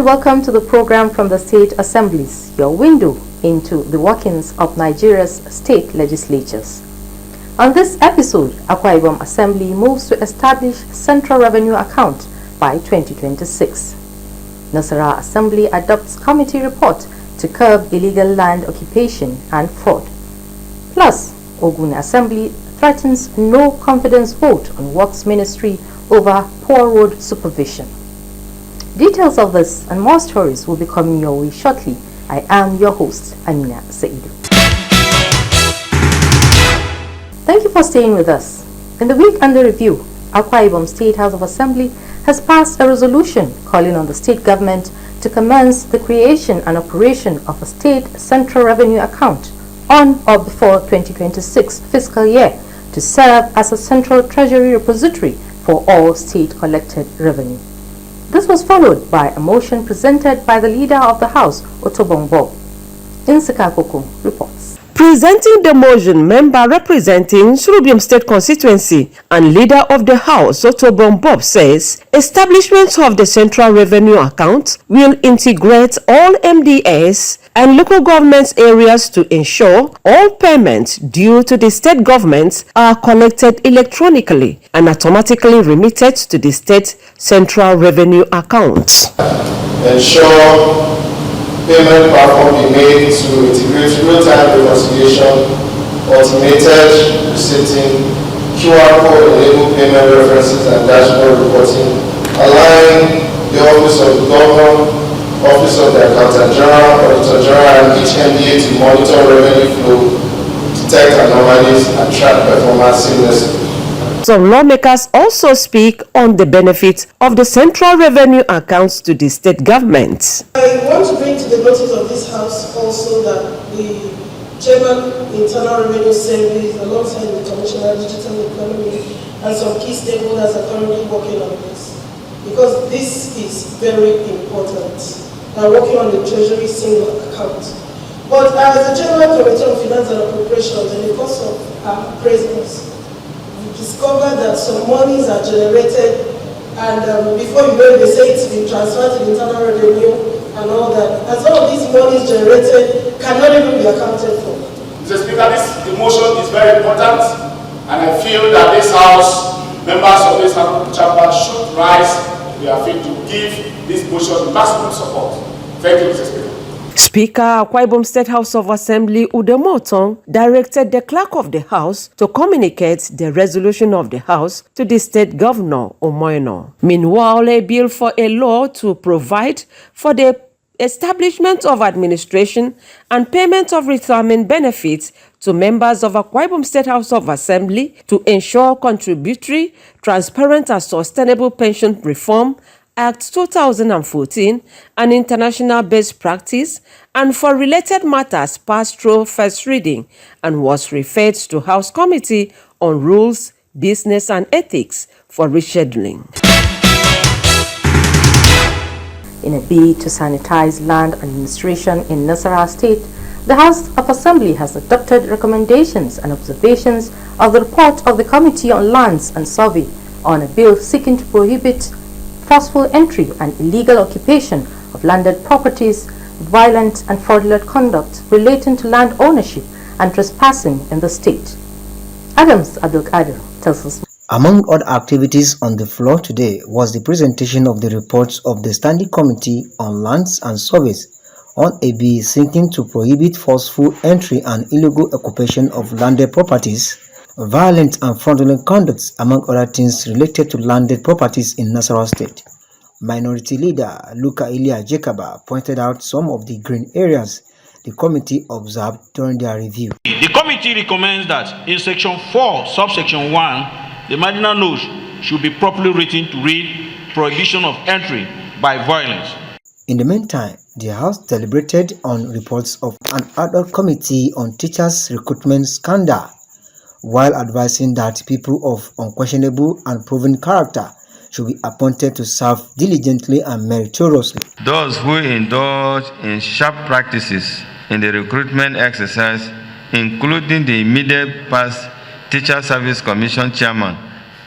welcome to the program from the State Assemblies, your window into the workings of Nigeria's state legislatures. On this episode, Akwa Ibom Assembly moves to establish Central Revenue Account by 2026. Nasarawa Assembly adopts committee report to curb illegal land occupation and fraud. Plus, Ogun Assembly threatens no confidence vote on Works Ministry over poor road supervision. Details of this and more stories will be coming your way shortly. I am your host, Amina Saidu. Thank you for staying with us. In the week under review, Akwa Ibom State House of Assembly has passed a resolution calling on the state government to commence the creation and operation of a state central revenue account on or before 2026 fiscal year to serve as a central treasury repository for all state collected revenue. This was followed by a motion presented by the leader of the House, Otobongbo. Insika Koko reports. Presenting the motion, member representing Surubium State Constituency and leader of the House, Otobongbo, says establishment of the Central Revenue Account will integrate all MDAs and local government areas to ensure all payments due to the state governments are collected electronically and automatically remitted to the state Central Revenue Account. Ensure payment platform be made to integrate real-time reconciliation, automated receipting, QR code-enabled payment references and dashboard reporting, align the Office of the Governor, Office of the Accountant General, Auditor General, and each MDA to monitor revenue flow, detect anomalies, and track performance seamlessly. Some lawmakers also speak on the benefits of the Central Revenue Accounts to the state governments. I want to bring to the notice of this House also that the Chairman Internal Revenue Service, alongside the Commissioner of Digital Economy, and some key stakeholders are currently working on this, because this is very important. We're working on the Treasury single account. But as the General Committee on Finance and Appropriations, in the course of our appraisals, discovered that some monies are generated, and before you know it, they say it's been transferred to the internal revenue and all that. And some of these monies generated cannot even be accounted for. Mr. Speaker, the motion is very important, and I feel that this House, members of this chamber should rise to their feet to give this motion maximum support. Thank you, Mr. Speaker. Speaker Akwa Ibom State House of Assembly Udemotong directed the clerk of the House to communicate the resolution of the House to the State Governor Omoyeno. Meanwhile, a bill for a law to provide for the establishment of administration and payment of retirement benefits to members of Akwa Ibom State House of Assembly to ensure contributory, transparent and sustainable pension reform Act 2014, an international best practice, and for related matters passed through first reading and was referred to House Committee on Rules, Business and Ethics for rescheduling. In a bid to sanitize land administration in Nasarawa State, the House of Assembly has adopted recommendations and observations of the report of the Committee on Lands and Survey on a bill seeking to prohibit forceful entry and illegal occupation of landed properties, violent and fraudulent conduct relating to land ownership and trespassing in the state. Adams Abdulkadir tells us. Among other activities on the floor today was the presentation of the reports of the Standing Committee on Lands and Surveys on a bill seeking to prohibit forceful entry and illegal occupation of landed properties, violent and fraudulent conduct, among other things related to landed properties in Nasarawa State. Minority Leader Luka Ilia Jekaba pointed out some of the green areas the committee observed during their review. The committee recommends that in Section 4, Subsection 1, the marginal note should be properly written to read prohibition of entry by violence. In the meantime, the House deliberated on reports of an ad hoc committee on teachers' recruitment scandal, while advising that people of unquestionable and proven character should be appointed to serve diligently and meritoriously. Those who indulge in sharp practices in the recruitment exercise, including the immediate past Teacher Service Commission chairman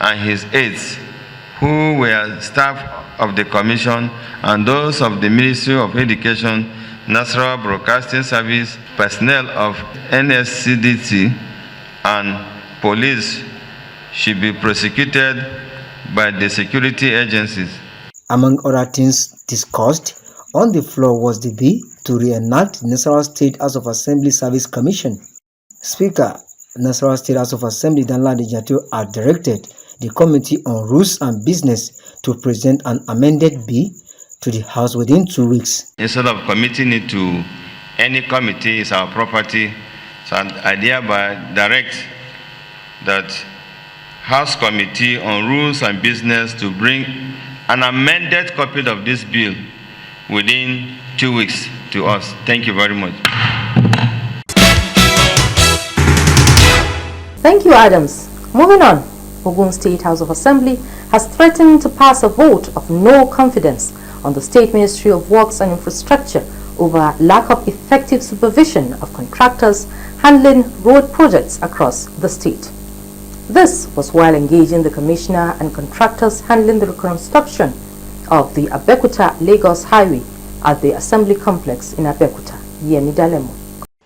and his aides, who were staff of the Commission and those of the Ministry of Education, National Broadcasting Service, personnel of NSCDC, and police should be prosecuted by the security agencies. Among other things discussed on the floor was the bill to reenact the Nasarawa State House of Assembly Service Commission. Speaker, Nasarawa State House of Assembly Danladi Jatio had directed the Committee on Rules and Business to present an amended bill to the House within 2 weeks. Instead of committing it to any committee, is our property, so I thereby direct that House Committee on Rules and Business to bring an amended copy of this bill within 2 weeks to us. Thank you very much. Thank you, Adams. Moving on, Ogun State House of Assembly has threatened to pass a vote of no confidence on the State Ministry of Works and Infrastructure over lack of effective supervision of contractors handling road projects across the state. This was while engaging the commissioner and contractors handling the reconstruction of the Abeokuta-Lagos Highway at the Assembly Complex in Abeokuta, Yemi Dalemo.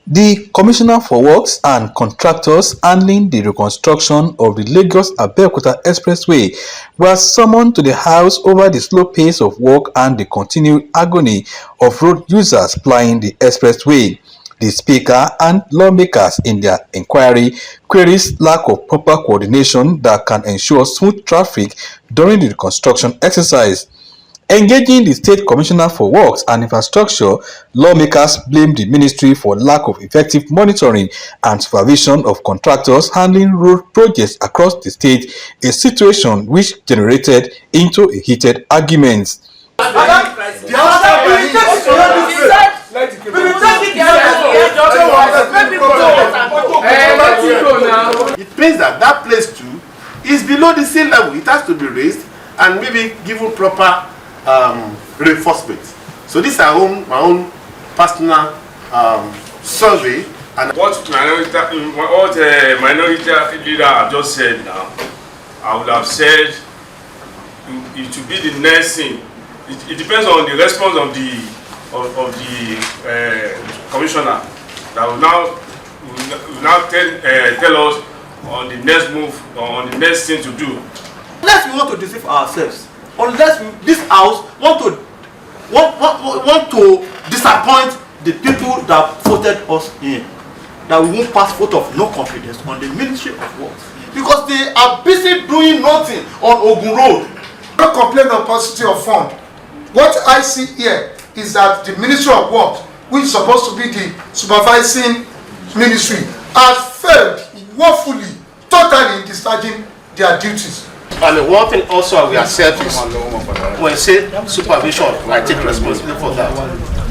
The Commissioner for Works and Contractors handling the reconstruction of the Lagos-Abeokuta Expressway was summoned to the House over the slow pace of work and the continued agony of road users plying the expressway. The Speaker and lawmakers in their inquiry queries lack of proper coordination that can ensure smooth traffic during the reconstruction exercise. Engaging the State Commissioner for Works and Infrastructure, lawmakers blamed the ministry for lack of effective monitoring and supervision of contractors handling road projects across the state, a situation which generated into a heated argument. It means that that place too is below the sea level. It has to be raised and maybe given proper reinforcement. So this is my own personal survey. And what minority leader have just said now, I would have said it should be the next thing. It depends on the response of the commissioner that will now tell us on the next move or on the next thing to do. Unless we want to deceive ourselves, unless this house want to disappoint the people that voted us in, that we won't pass vote of no confidence on the Ministry of Works because they are busy doing nothing on Ogun Road. No complaint of paucity of fund. What I see here is that the Ministry of Works, which is supposed to be the supervising ministry, has failed woefully, totally in discharging their duties. And one thing also we accept is when say supervision, I take responsibility for that.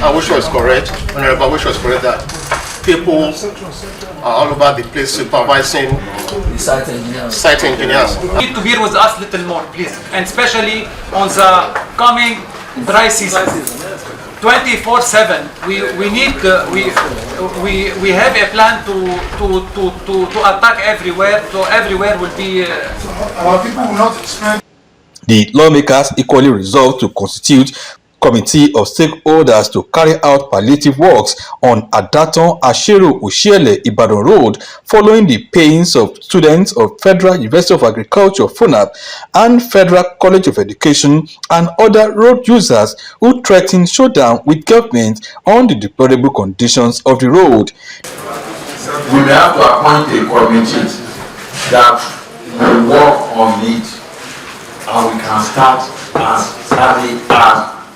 I wish I was correct. I wish I was correct that people are all over the place supervising site engineers. You need to bear with us a little more, please, and especially on the coming dry season. 24/7. We need we have a plan to attack everywhere. So everywhere will be. Our people will not spend. The lawmakers equally resolved to constitute committee of stakeholders to carry out palliative works on Adaton Asheru Ushiele Ibadan Road following the pains of students of Federal University of Agriculture FUNAB and Federal College of Education and other road users who threatened showdown with government on the deplorable conditions of the road. We may have to appoint a committee that will work on it and we can start as early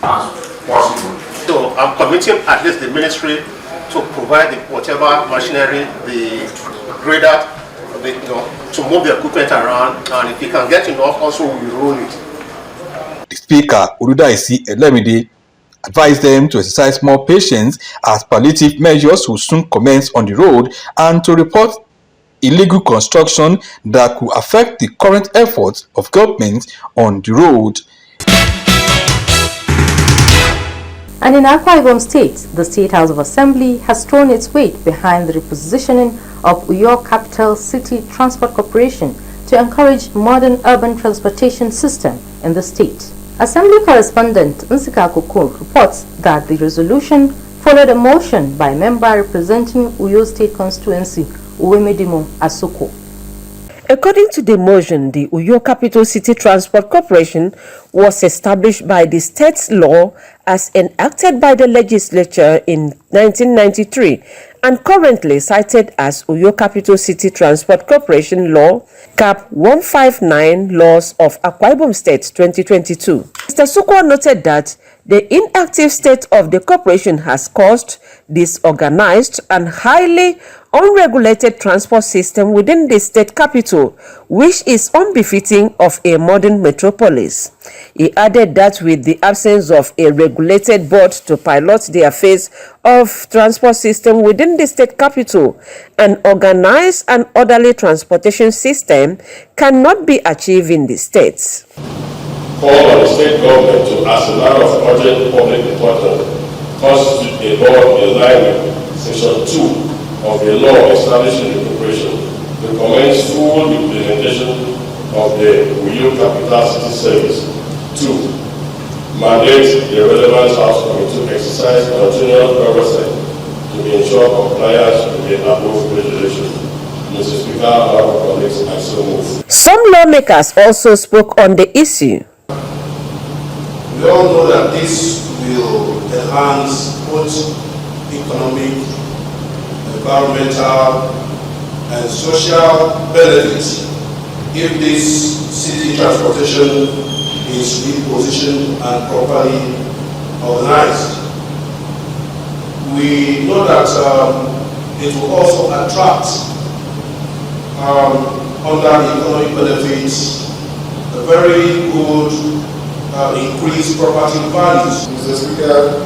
as possible. So I'm committing at least the ministry to provide whatever machinery, the grader, to move the equipment around, and if you can get enough, also we roll it. The Speaker, Oludaisi Elemide, advised them to exercise more patience as palliative measures will soon commence on the road and to report illegal construction that could affect the current efforts of government on the road. And in Akwa Ibom State, the State House of Assembly has thrown its weight behind the repositioning of Uyo Capital City Transport Corporation to encourage modern urban transportation system in the state. Assembly correspondent Nsika Koko reports that the resolution followed a motion by member representing Uyo State Constituency, Uwemedimo Asoko. According to the motion, the Uyo Capital City Transport Corporation was established by the state's law as enacted by the legislature in 1993 and currently cited as Uyo Capital City Transport Corporation Law, Cap 159 Laws of Akwa Ibom State 2022. Mr. Sukwa noted that the inactive state of the corporation has caused disorganized and highly unregulated transport system within the state capital, which is unbefitting of a modern metropolis. He added that with the absence of a regulated board to pilot the affairs of transport system within the state capital, an organized and orderly transportation system cannot be achieved in the states. Call on the state government to, as a matter of urgent public importance, constitute a board in line with Section 2 of the law establishing the corporation to commence full implementation of the Uyo Capital City Service. 2. Mandate the relevant House Committee to exercise continuous oversight to ensure compliance with the above regulation. Mr. Speaker, our colleagues, I so move. Some lawmakers also spoke on the issue. We all know that this will enhance both economic, environmental, and social benefits if this city transportation is repositioned and properly organized. We know that it will also attract, under the economic benefits, a very good increased property values. Mr. Speaker,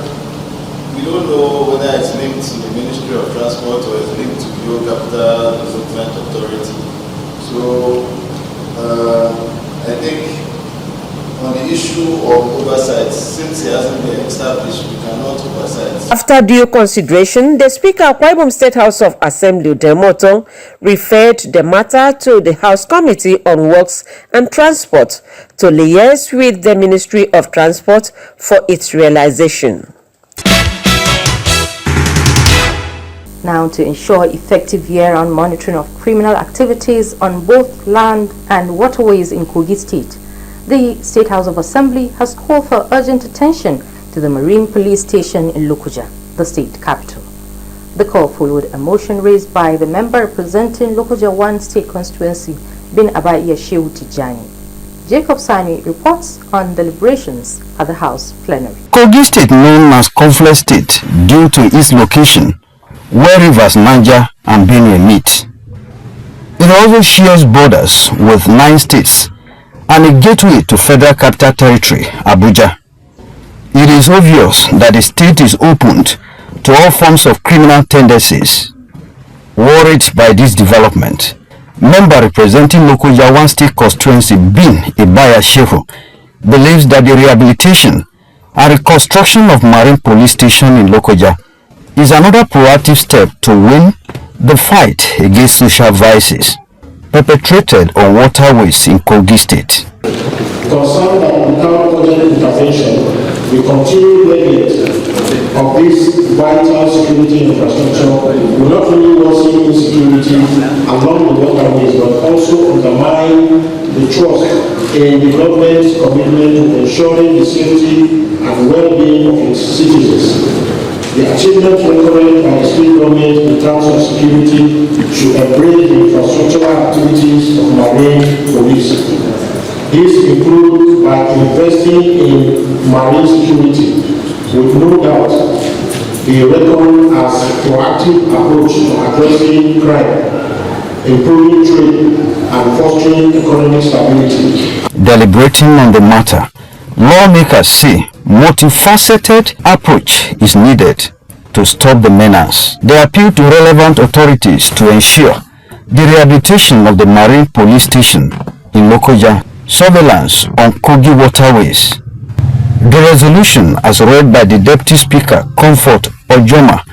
we don't know whether it's linked to the Ministry of Transport or it's linked to the Uyo Capital Development Authority. So, I think on the issue of oversight, since it hasn't been established, we cannot oversight. After due consideration, the Speaker of Akwa Ibom State House of Assembly, Udemoton, referred the matter to the House Committee on Works and Transport to liaise with the Ministry of Transport for its realization. Now, to ensure effective year-round monitoring of criminal activities on both land and waterways in Kogi State, the State House of Assembly has called for urgent attention to the Marine Police Station in Lokoja, the state capital. The call followed a motion raised by the member representing Lokoja 1 State Constituency, Bin Abaiya Shehu Tijani. Jacob Sani reports on deliberations at the House plenary. Kogi State, known as Conflict State due to its location, where rivers Niger and Benue meet. It also shares borders with 9 states and a gateway to Federal Capital Territory, Abuja. It is obvious that the state is opened to all forms of criminal tendencies. Worried by this development, member representing Lokoja 1 State Constituency, Bin Abaiya Shehu, believes that the rehabilitation and reconstruction of Marine Police Station in Lokoja is another proactive step to win the fight against social vices perpetrated on waterways in Kogi State. Concerned that without urgent intervention, we continue neglect of this vital security infrastructure will not only worsen insecurity along the waterways but also undermine the trust in the government's commitment to ensuring the safety and well-being of its citizens. The achievements recorded by the state government in terms of security should embrace the infrastructural activities of marine police. This includes by investing in marine security, with no doubt be reckoned as a proactive approach to addressing crime, improving trade, and fostering economic stability. Deliberating on the matter, lawmakers say multifaceted approach is needed to stop the menace. They appeal to relevant authorities to ensure the rehabilitation of the Marine Police Station in Lokoja, surveillance on Kogi waterways. The resolution, as read by the Deputy Speaker, Comfort Ojoma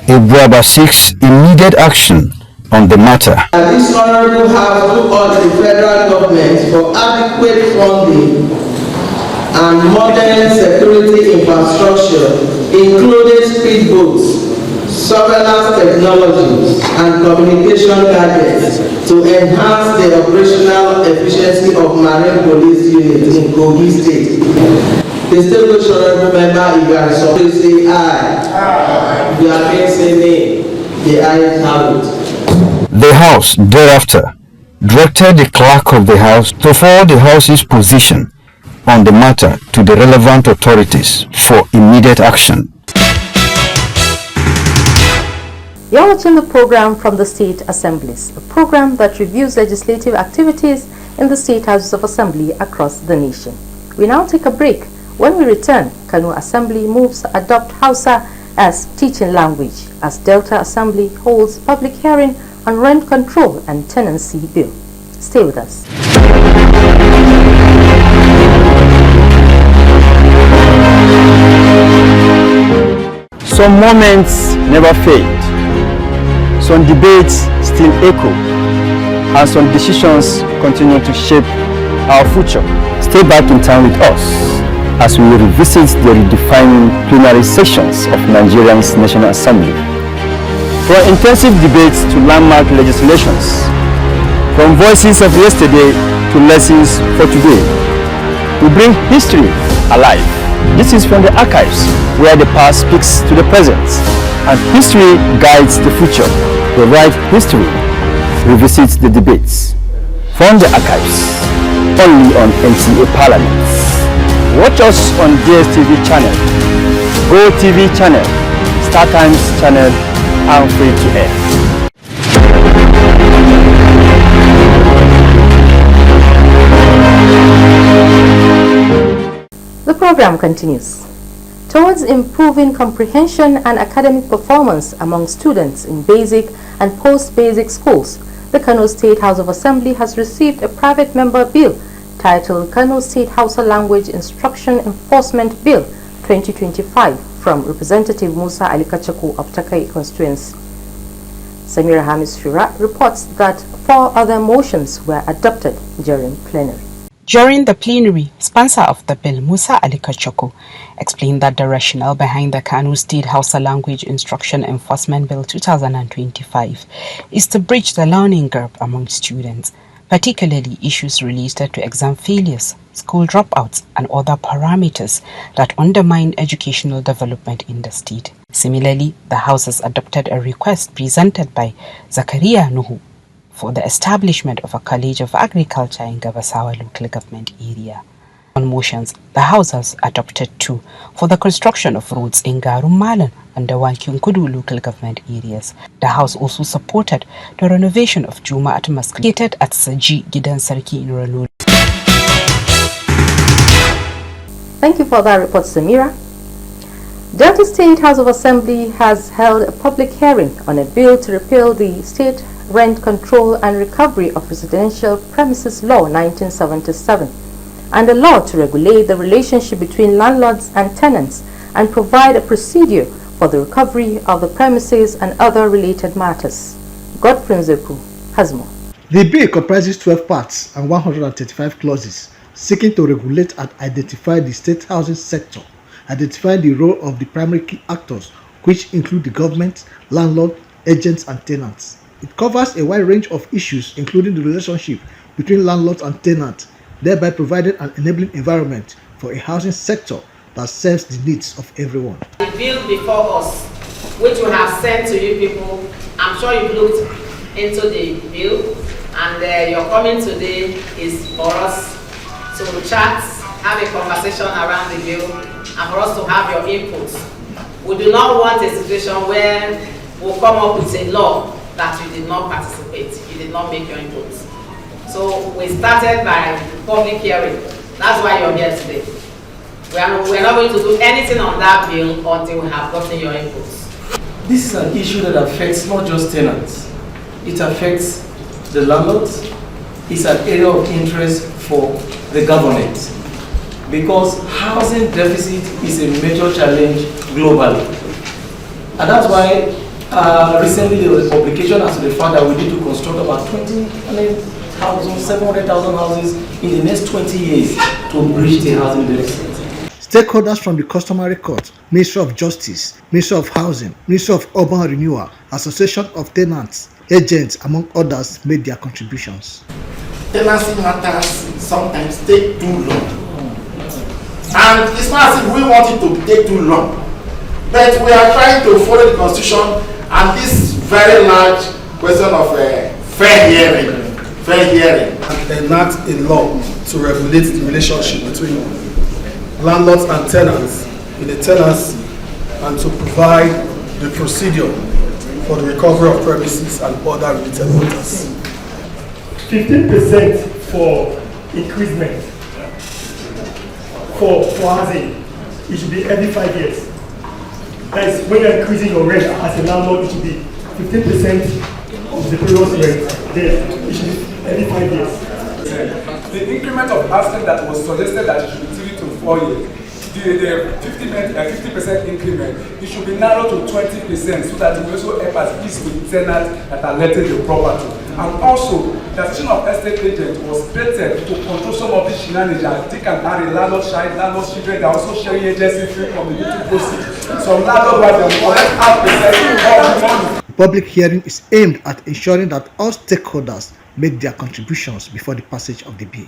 Ebuaba, seeks immediate action on the matter. And this honorable House to urge the federal government for adequate funding and modern security infrastructure, including speedboats, surveillance technologies, and communication gadgets to enhance the operational efficiency of Marine Police units in Kogi State. Distinguished Honorable Member, if you are sorry, say aye. If you are against, say nay. The ayes have it. The House thereafter directed the clerk of the House to forward the House's position on the matter to the relevant authorities for immediate action. You're watching the program from the State Assemblies, a program that reviews legislative activities in the State Houses of Assembly across the nation. We now take a break. When we return, Kano Assembly moves to adopt Hausa as teaching language, as Delta Assembly holds public hearing on rent control and tenancy bill. Stay with us. Some moments never fade. Some debates still echo, and some decisions continue to shape our future. Stay back in time with us as we revisit the redefining plenary sessions of Nigerian's National Assembly. From intensive debates to landmark legislations, from voices of yesterday to lessons for today, we bring history alive. This is from the archives, where the past speaks to the present, and history guides the future. The right history revisits the debates. From the archives, only on NTA Parliament. Watch us on DSTV channel, Go TV channel, Star Times channel, and free to air. The program continues. Towards improving comprehension and academic performance among students in basic and post-basic schools, the Kano State House of Assembly has received a private member bill titled Kano State Hausa Language Instruction Enforcement Bill 2025 from Representative Musa Ali Kachaku of Takai constituency. Samira Hamis Shura reports that 4 other motions were adopted during plenary. During the plenary, sponsor of the bill, Musa Ali Kachaku, explained that the rationale behind the Kano State Hausa Language Instruction Enforcement Bill 2025 is to bridge the learning gap among students, particularly issues related to exam failures, school dropouts, and other parameters that undermine educational development in the state. Similarly, the House has adopted a request presented by Zakaria Nuhu for the establishment of a College of Agriculture in Gabasawa local government area. On motions, the House has adopted 2 for the construction of roads in Garum Malan and the Wankyunkudu local government areas. The House also supported the renovation of Juma at Mosque located at Saji Gidan Sarki in Ranul. Thank you for that report, Samira. Delta State House of Assembly has held a public hearing on a bill to repeal the State Rent Control and Recovery of Residential Premises Law 1977 and a law to regulate the relationship between landlords and tenants and provide a procedure for the recovery of the premises and other related matters. Godfrey Nzeku has more. The bill comprises 12 parts and 135 clauses seeking to regulate and identify the state housing sector, identify the role of the primary key actors, which include the government, landlord, agents, and tenants. It covers a wide range of issues, including the relationship between landlords and tenants, thereby providing an enabling environment for a housing sector that serves the needs of everyone. The bill before us, which we have sent to you people, I'm sure you've looked into the bill, and your comment today is for us to chat, have a conversation around the bill, and for us to have your input. We do not want a situation where we'll come up with a law that you did not participate, you did not make your input. So we started by public hearing. That's why you're here today. We're not going to do anything on that bill until we have gotten your input. This is an issue that affects not just tenants. It affects the landlords. It's an area of interest for the government because housing deficit is a major challenge globally. And that's why Recently, there was a publication as to the fact that we need to construct about 700,000 houses in the next 20 years to bridge the housing deficit. Stakeholders from the customary court, Ministry of Justice, Ministry of Housing, Ministry of Urban Renewal, Association of Tenants, agents, among others, made their contributions. Tenancy matters sometimes take too long. And it's not as if we want it to take too long. But we are trying to follow the constitution and this very large question of fair hearing. And enact a law to regulate the relationship between landlords and tenants in a tenancy and to provide the procedure for the recovery of premises and other related matters. 15% for increasement for housing, it should be every 5 years. That is, when you're increasing your rent as a landlord, it should be 15% of the previous rent. Then it should be every 5 years. The increment of housing that was suggested that it should be 3 to 4 years, the 50% increment, it should be narrowed to 20% so that it will also help us ease with tenants that are letting the property. And also, the position of estate agent was created to control some of these shenanigans. They can add a landlord child, landlord children, they are also sharing agency fee from the YouTube proceeds. Some landlord will collect half percent of the money. The public hearing is aimed at ensuring that all stakeholders make their contributions before the passage of the bill.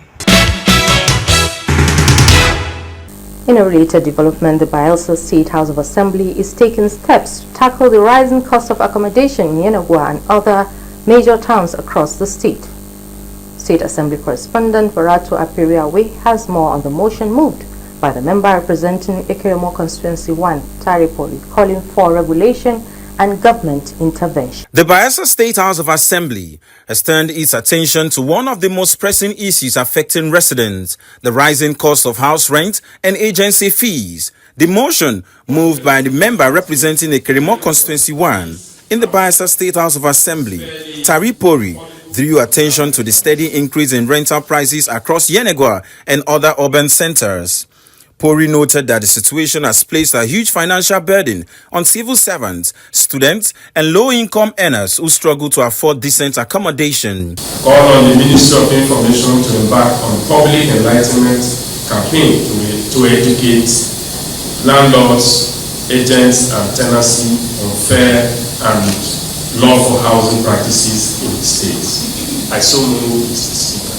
In a related development, the Bayelsa State House of Assembly is taking steps to tackle the rising cost of accommodation in Yenagoa and other major towns across the state. State Assembly correspondent Barato Apiriawe has more on the motion moved by the member representing Ekeremo Constituency 1, Taripoli, calling for regulation and government intervention. The Bayelsa State House of Assembly has turned its attention to one of the most pressing issues affecting residents, the rising cost of house rent and agency fees. The motion, moved by the member representing Ekeremo Constituency 1 in the Bayelsa State House of Assembly, Taripori, drew attention to the steady increase in rental prices across Yenagoa and other urban centers. Pori noted that the situation has placed a huge financial burden on civil servants, students, and low-income earners who struggle to afford decent accommodation. Call on the Ministry of Information to embark on public enlightenment campaign to educate landlords, agents, and tenancy on fair and lawful housing practices in the state. I so move, Mr. Speaker.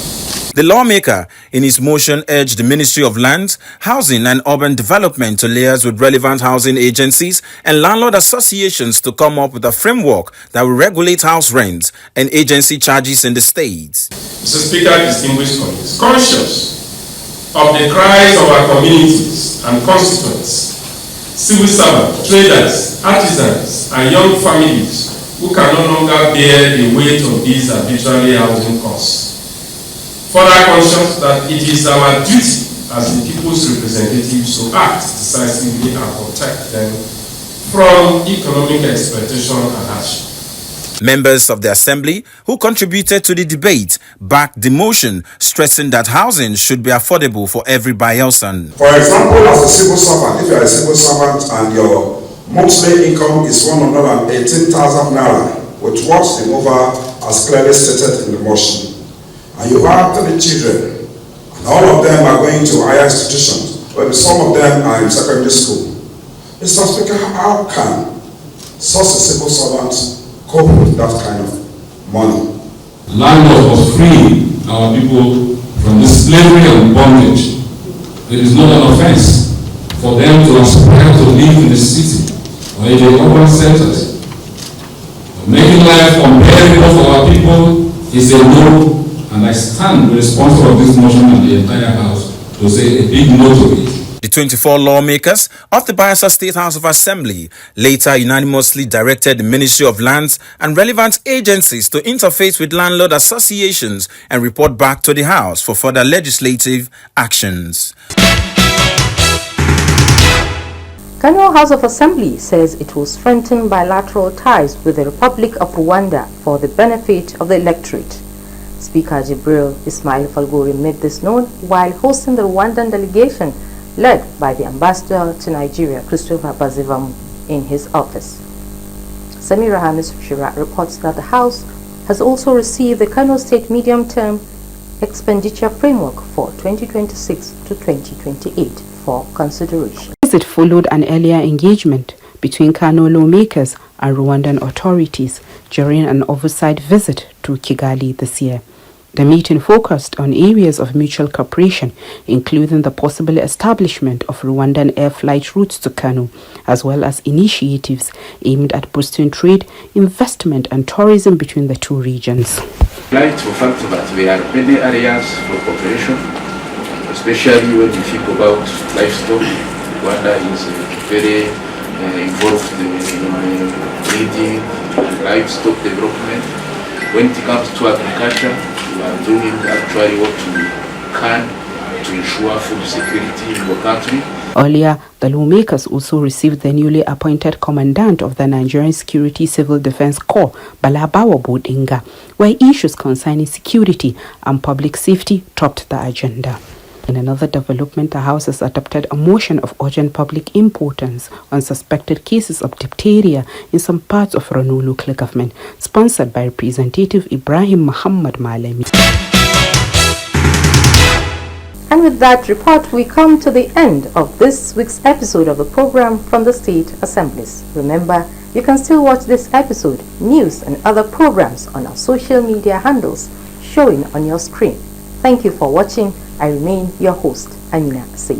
The lawmaker, in his motion, urged the Ministry of Lands, Housing and Urban Development to liaise with relevant housing agencies and landlord associations to come up with a framework that will regulate house rents and agency charges in the state. Mr. Speaker, distinguished colleagues, conscious of the cries of our communities and constituents, civil servants, traders, artisans, and young families who can no longer bear the weight of these arbitrary housing costs. Further conscious that it is our duty as the people's representatives to act decisively and protect them from economic exploitation and hardship. Members of the Assembly who contributed to the debate backed the motion, stressing that housing should be affordable for every Bayelsan. For example, as a civil servant, if you are a civil servant and your monthly income is 118,000 naira, with what the mover has clearly stated in the motion, and you have 3 children, and all of them are going to higher institutions, but some of them are in secondary school. Mr. Speaker, how can such a civil servant cope with that kind of money? Landlord must free our people from the slavery and bondage. It is not an offense for them to aspire to live in the city or in the urban centers. Making life unbearable for our people is a no. And I stand responsible of this motion and the entire House to say a big no to it. The 24 lawmakers of the Bayelsa State House of Assembly later unanimously directed the Ministry of Lands and relevant agencies to interface with landlord associations and report back to the House for further legislative actions. Kano House of Assembly says it will strengthen bilateral ties with the Republic of Rwanda for the benefit of the electorate. Speaker Jibril Ismail Falgore made this known while hosting the Rwandan delegation led by the ambassador to Nigeria, Christopher Bazivam, in his office. Samira Hamis Shira reports that the House has also received the Kano State Medium-Term Expenditure Framework for 2026 to 2028 for consideration. It followed an earlier engagement between Kano lawmakers and Rwandan authorities during an oversight visit to Kigali this year. The meeting focused on areas of mutual cooperation, including the possible establishment of Rwandan air flight routes to Kano, as well as initiatives aimed at boosting trade, investment and tourism between the two regions. I'd like to fact that there are many areas for cooperation, especially when you think about livestock. Rwanda is very involved in breeding and livestock development. When it comes to agriculture, we are doing actually what we can to ensure food security in the country. Earlier, the lawmakers also received the newly appointed commandant of the Nigerian Security Civil Defense Corps, Balabawa Bodinga, where issues concerning security and public safety topped the agenda. In another development, the House has adopted a motion of urgent public importance on suspected cases of diphtheria in some parts of Rano local government, sponsored by Representative Ibrahim Muhammad Malemi. And with that report, we come to the end of this week's episode of the program from the State Assemblies. Remember, you can still watch this episode, news and other programs on our social media handles showing on your screen. Thank you for watching. I remain your host, Amina Said.